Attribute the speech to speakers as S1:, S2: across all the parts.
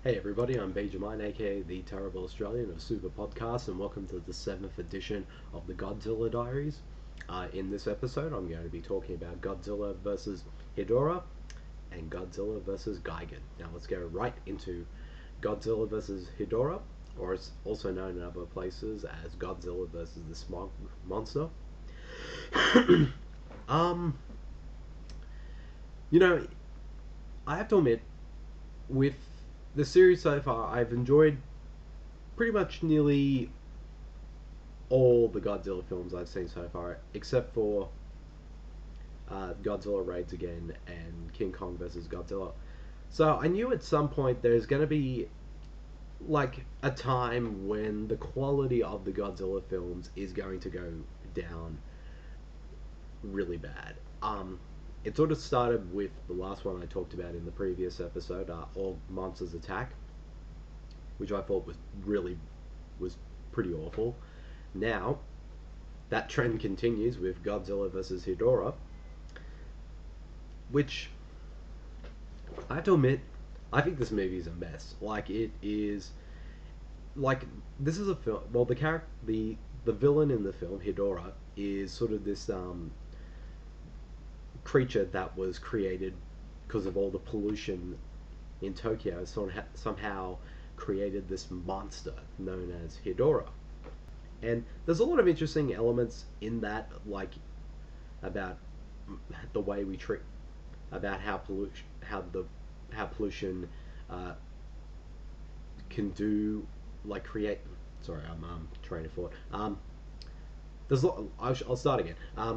S1: Hey everybody, I'm Bede, aka the Terrible Australian of Super Podcasts, and welcome to the 7th edition of the Godzilla Diaries. In this episode, I'm going to be talking about Godzilla vs. HEDORAH and Godzilla vs. Gigan. Now let's go right into Godzilla vs. HEDORAH, or it's also known in other places as Godzilla vs. the Smog Monster. um, you know, I have to admit, with the series so far, I've enjoyed pretty much nearly all the Godzilla films I've seen so far, except for Godzilla Raids Again and King Kong vs. Godzilla. So I knew at some point there's going to be like a time when the quality of the Godzilla films is going to go down really bad. It sort of started with the last one I talked about in the previous episode, All Monsters Attack, which I thought was pretty awful. Now, that trend continues with Godzilla vs. HEDORAH, which I have to admit, I think this movie is a mess. Like it is, like this is a film. Well, the villain in the film HEDORAH is sort of this creature that was created because of all the pollution in Tokyo. Somehow created this monster known as HEDORAH. And there's a lot of interesting elements in that, like about the way we treat, about how pollution uh, can do, like create. Sorry, I'm train of thought. I'll start again.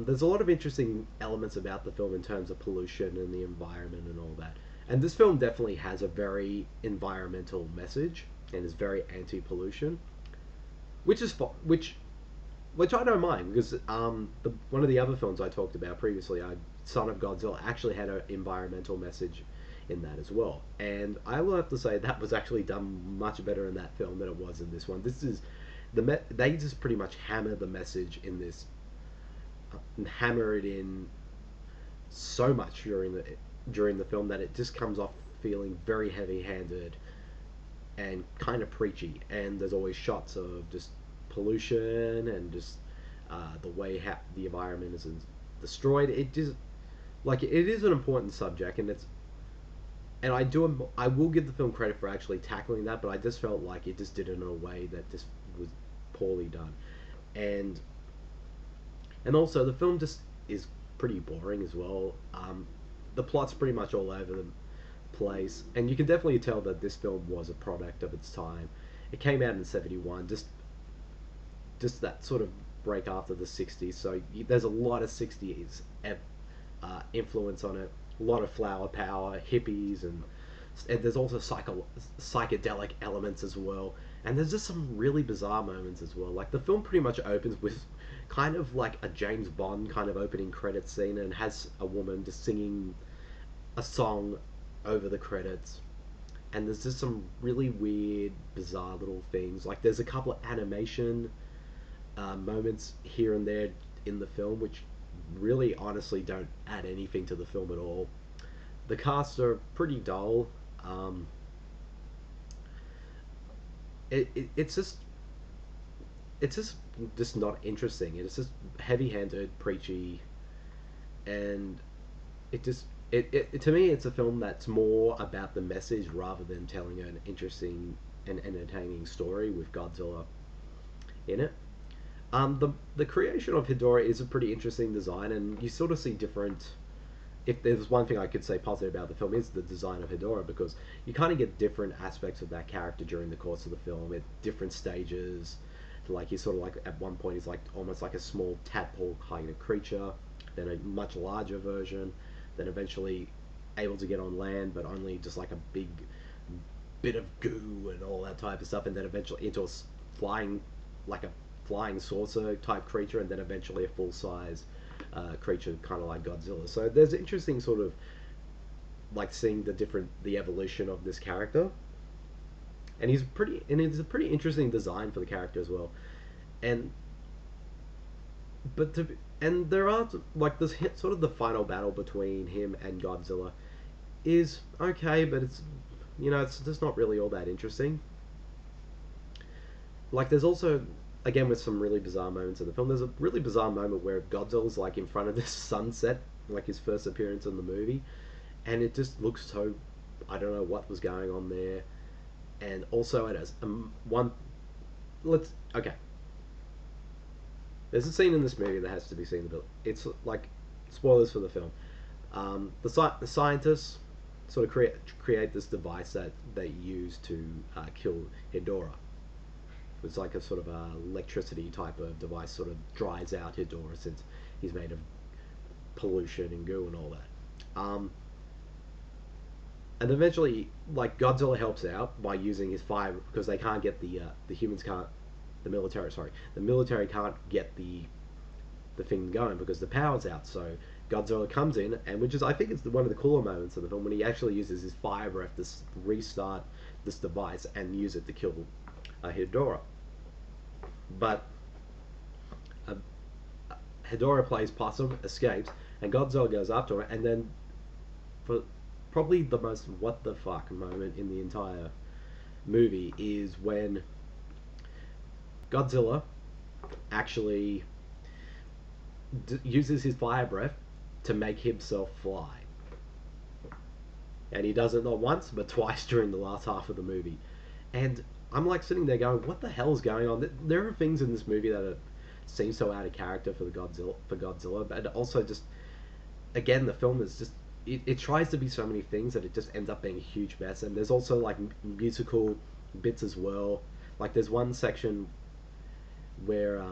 S1: There's a lot of interesting elements about the film in terms of pollution and the environment and all that. And this film definitely has a very environmental message and is very anti-pollution, which I don't mind because one of the other films I talked about previously, Son of Godzilla, actually had an environmental message in that as well. And I will have to say that was actually done much better in that film than it was in this one. This is they just pretty much hammer the message in this, and hammer it in so much during the film that it just comes off feeling very heavy-handed and kind of preachy. And there's always shots of just pollution and just the way the environment is destroyed. It just like it is an important subject, and I will give the film credit for actually tackling that, but I just felt like it just did it in a way that just was poorly done, and also the film just is pretty boring as well. The plot's pretty much all over the place, and you can definitely tell that this film was a product of its time. It came out in '71, just that sort of break after the '60s. So there's a lot of '60s influence on it. A lot of flower power, hippies, and there's also psychedelic elements as well. And there's just some really bizarre moments as well. Like the film pretty much opens with kind of like a James Bond kind of opening credits scene, and has a woman just singing a song over the credits. And there's just some really weird, bizarre little things. Like there's a couple of animation moments here and there in the film, which really honestly don't add anything to the film at all. The cast are pretty dull. Um, it's just not interesting. It's just heavy-handed, preachy, and to me it's a film that's more about the message rather than telling an interesting and entertaining story with Godzilla in it. The creation of HEDORAH is a pretty interesting design, and you sort of see different. If there's one thing I could say positive about the film, is the design of HEDORAH, because you kind of get different aspects of that character during the course of the film at different stages. Like he's sort of like at one point he's like almost like a small tadpole kind of creature, then a much larger version, then eventually able to get on land, but only just like a big bit of goo and all that type of stuff, and then eventually into a flying like a flying saucer type creature, and then eventually a full size creature, kind of like Godzilla. So there's interesting sort of like seeing the evolution of this character, and it's a pretty interesting design for the character as well. And but to and there are like this hit sort of the final battle between him and Godzilla is okay, but it's it's just not really all that interesting. Like, there's also, again, with some really bizarre moments in the film, there's a really bizarre moment where Godzilla's like in front of this sunset, like his first appearance in the movie, and it just looks so. I don't know what was going on there, and also it has one. Let's okay. There's a scene in this movie that has to be seen. It's like spoilers for the film. The scientists sort of create this device that they use to kill HEDORAH. It's like a sort of electricity type of device, sort of dries out HEDORAH since he's made of pollution and goo and all that. And eventually, like, Godzilla helps out by using his fire because they can't get the humans can't the military can't get the thing going because the power's out. So Godzilla comes in, and which is, I think, it's one of the cooler moments of the film when he actually uses his fire breath to restart this device and use it to kill HEDORAH. But uh, HEDORAH plays possum, escapes, and Godzilla goes after him, and then for probably the most what the fuck moment in the entire movie is when Godzilla actually uses his fire breath to make himself fly. And he does it not once, but twice during the last half of the movie. And I'm like sitting there going, what the hell is going on? There are things in this movie that seem so out of character for Godzilla, but also just, again, the film is just, it tries to be so many things that it just ends up being a huge mess. And there's also like musical bits as well. Like there's one section where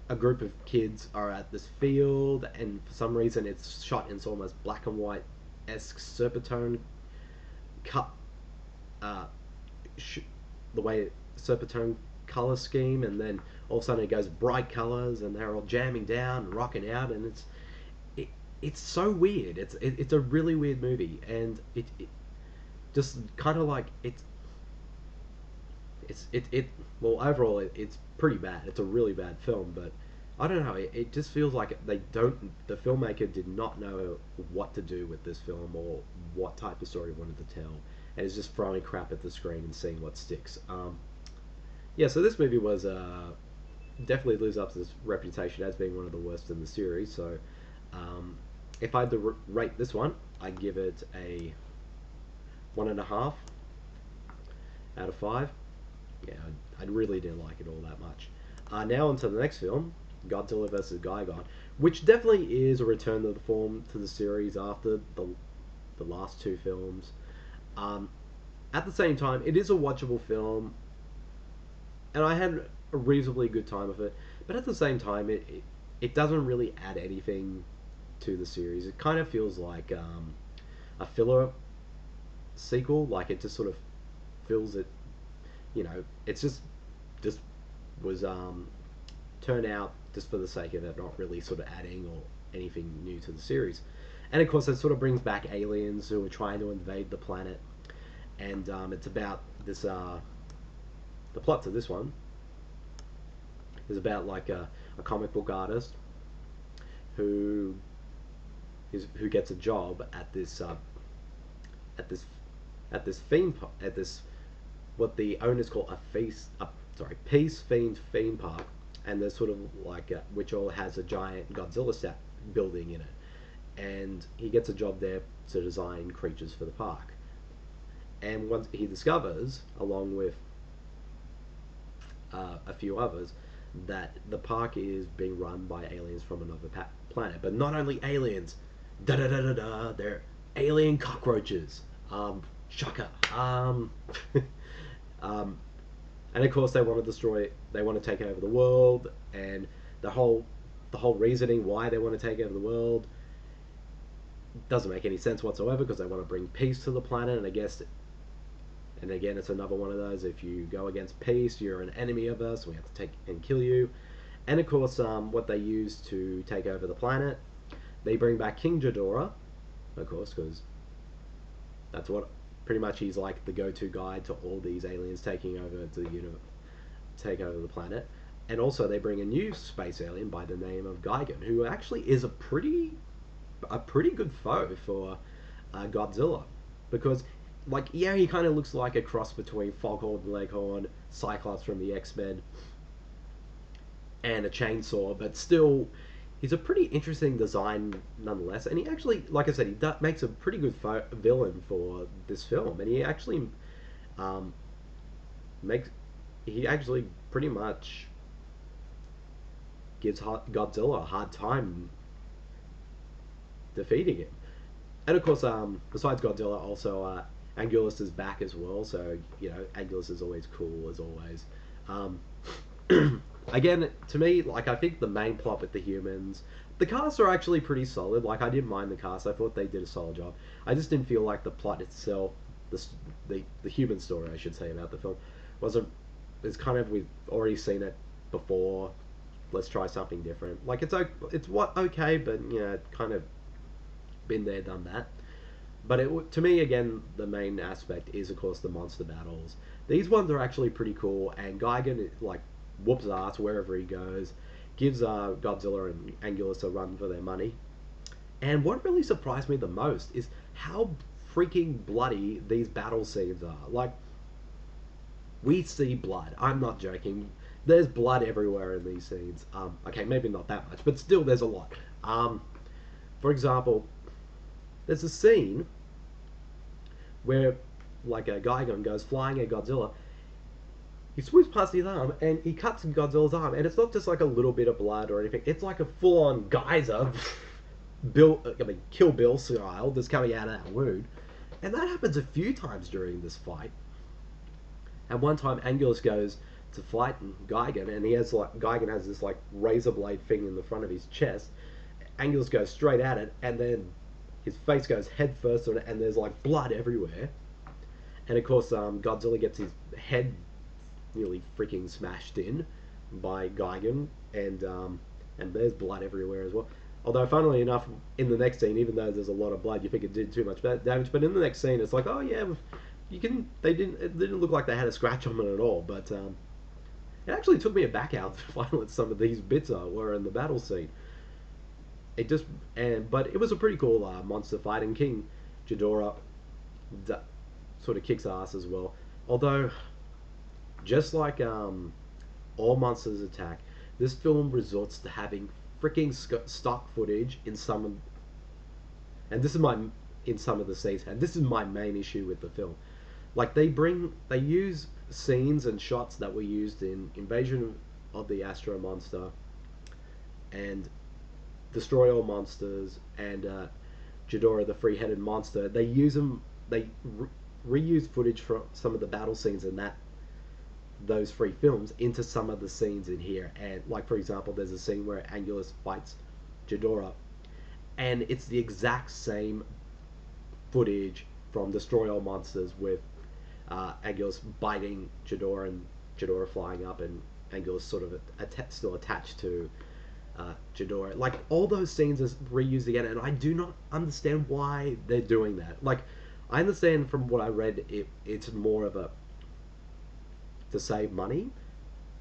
S1: a group of kids are at this field, and for some reason it's shot in almost black and white esque Serpentine cut, the way Serpentine color scheme, and then all of a sudden it goes bright colors, and they're all jamming down and rocking out, and it's so weird. It's a really weird movie, and it just kind of like well, overall it's pretty bad. It's a really bad film, but I don't know. It just feels like the filmmaker did not know what to do with this film or what type of story he wanted to tell, and is just throwing crap at the screen and seeing what sticks. Yeah, so this movie was definitely lives up to this reputation as being one of the worst in the series. So if I had to rate this one, I'd give it a 1.5 out of 5. Yeah, I really didn't like it all that much. Now on to the next film, Godzilla vs. Gigan, which definitely is a return to the form to the series after the last two films. At the same time, it is a watchable film, and I had a reasonably good time with it. But at the same time, it doesn't really add anything to the series. It kind of feels like a filler sequel. Like it just sort of fills it. It's just was turned out just for the sake of it, not really sort of adding or anything new to the series. And of course, it sort of brings back aliens who are trying to invade the planet, and it's about this. The plot to this one is about like a comic book artist who gets a job at this theme at this what the owners call peace themed theme park, and there's sort of like which all has a giant Godzilla set building in it, and he gets a job there to design creatures for the park. And once he discovers, along with a few others, that the park is being run by aliens from another planet, but not only aliens, they're alien cockroaches. Shocker. And of course they want to take over the world, and the whole reasoning why they want to take over the world doesn't make any sense whatsoever, because they want to bring peace to the planet, and I guess, and again, it's another one of those, if you go against peace, you're an enemy of us, we have to take and kill you. And of course, what they use to take over the planet, they bring back King Ghidorah, of course, because that's what pretty much he's like the go-to guide to all these aliens taking over take over the planet. And also they bring a new space alien by the name of Gigan, who actually is a pretty good foe for Godzilla, because like, yeah, he kind of looks like a cross between Foghorn Leghorn, Cyclops from the X-Men, and a chainsaw, but still, he's a pretty interesting design nonetheless. And he actually, like I said, makes a pretty good villain for this film, and he actually um, makes he actually pretty much gives Godzilla a hard time defeating him. And of course, besides Godzilla, also Angulus is back as well. So Angulus is always cool as always. Um, Again, to me, like, I think the main plot with the humans, the casts are actually pretty solid. Like, I didn't mind the cast. I thought they did a solid job. I just didn't feel like the plot itself, the human story, I should say, about the film, wasn't. It's kind of, we've already seen it before. Let's try something different. Like, it's what okay, but kind of been there, done that. But to me, again, the main aspect is, of course, the monster battles. These ones are actually pretty cool, and Gigan, like, whoops ass wherever he goes, gives Godzilla and Angulus a run for their money. And what really surprised me the most is how freaking bloody these battle scenes are. Like, we see blood. I'm not joking. There's blood everywhere in these scenes. Okay, maybe not that much, but still, there's a lot. For example, there's a scene where, like, a Gigan goes flying at Godzilla. He swoops past his arm and he cuts Godzilla's arm, and it's not just like a little bit of blood or anything. It's like a full-on geyser, Kill Bill style, that's coming out of that wound. And that happens a few times during this fight. And one time, Angulus goes to fight Gigan, and Gigan has this like razor blade thing in the front of his chest. Angulus goes straight at it, and then his face goes head first on it, and there's like blood everywhere. And of course, Godzilla gets his head nearly freaking smashed in by Gigan, and there's blood everywhere as well. Although, funnily enough, in the next scene, even though there's a lot of blood, you think it did too much damage. But in the next scene, it's like, oh yeah, you can. It didn't look like they had a scratch on it at all. But it actually took me aback how violent some of these bits were in the battle scene. But it was a pretty cool monster fight, and King Ghidorah sort of kicks ass as well. Although, just like all monsters attack, this film resorts to having freaking stock footage in some of, and this is in some of the scenes, and this is my main issue with the film. Like, they use scenes and shots that were used in Invasion of the Astro Monster and Destroy All Monsters and Ghidorah the Three-Headed Monster. They reuse footage from some of the battle scenes in those three films into some of the scenes in here. And, like, for example, there's a scene where Angulus fights Ghidorah, and it's the exact same footage from Destroy All Monsters, with Angulus biting Ghidorah and Ghidorah flying up, and Angulus sort of still attached to Ghidorah. Like, all those scenes are reused again, and I do not understand why they're doing that. Like, I understand from what I read, it's more of a to save money,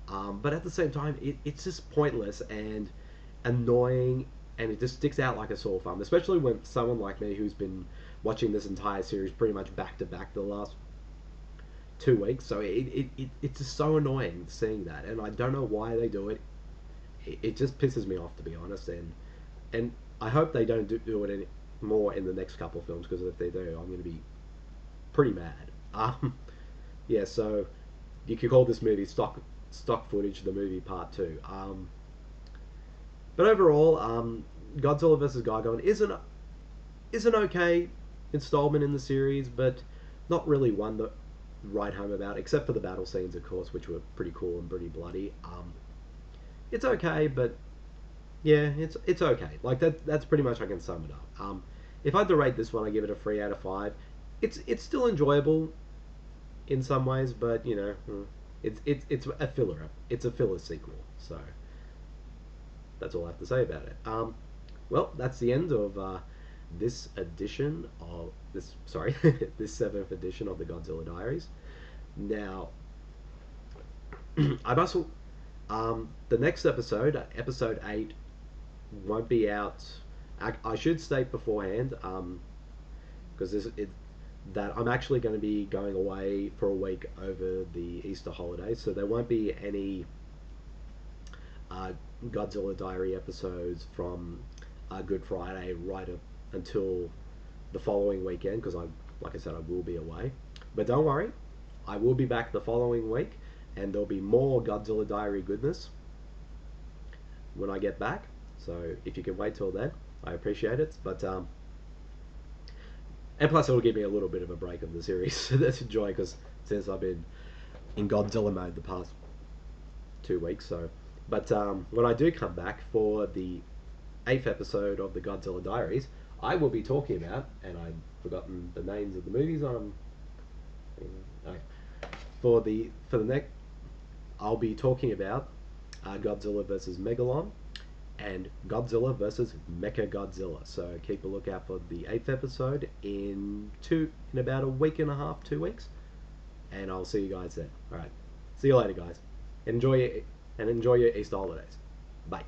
S1: but at the same time, it's just pointless and annoying, and it just sticks out like a sore thumb, especially when someone like me, who's been watching this entire series pretty much back to back the last 2 weeks. So it's just so annoying seeing that, and I don't know why they do it. It just pisses me off, to be honest, and I hope they don't do it any more in the next couple of films, because if they do, I'm going to be pretty mad. Yeah, so you could call this movie stock footage, the movie part 2. But overall, Godzilla vs. Gigan is an okay installment in the series, but not really one that write home about, except for the battle scenes, of course, which were pretty cool and pretty bloody. It's okay, but yeah, it's okay. Like, that's pretty much, I can sum it up. If I had to rate this one, I give it a 3 out of 5. It's still enjoyable in some ways, but it's a filler. It's a filler sequel. So that's all I have to say about it. Well, that's the end of this edition of this. Sorry, this 7th edition of the Godzilla Diaries. Now, I must. The next episode, episode 8, won't be out. I should state beforehand, because that I'm actually going to be going away for a week over the Easter holidays, so there won't be any uh, Godzilla Diary episodes from Good Friday right up until the following weekend because like I said, I will be away. But don't worry, I will be back the following week, and there'll be more Godzilla Diary goodness when I get back. So if you can wait till then, I appreciate it. But and plus it'll give me a little bit of a break of the series. That's a joy because since I've been in Godzilla mode the past 2 weeks. So, but when I do come back for the eighth episode of the Godzilla Diaries, I will be talking about, and I've forgotten the names of the movies. Okay. For the next, I'll be talking about Godzilla versus Megalon and Godzilla versus Mecha Godzilla. So keep a lookout for the eighth episode in about a week and a half, 2 weeks, and I'll see you guys then. All right, see you later, guys. Enjoy your Easter holidays. Bye.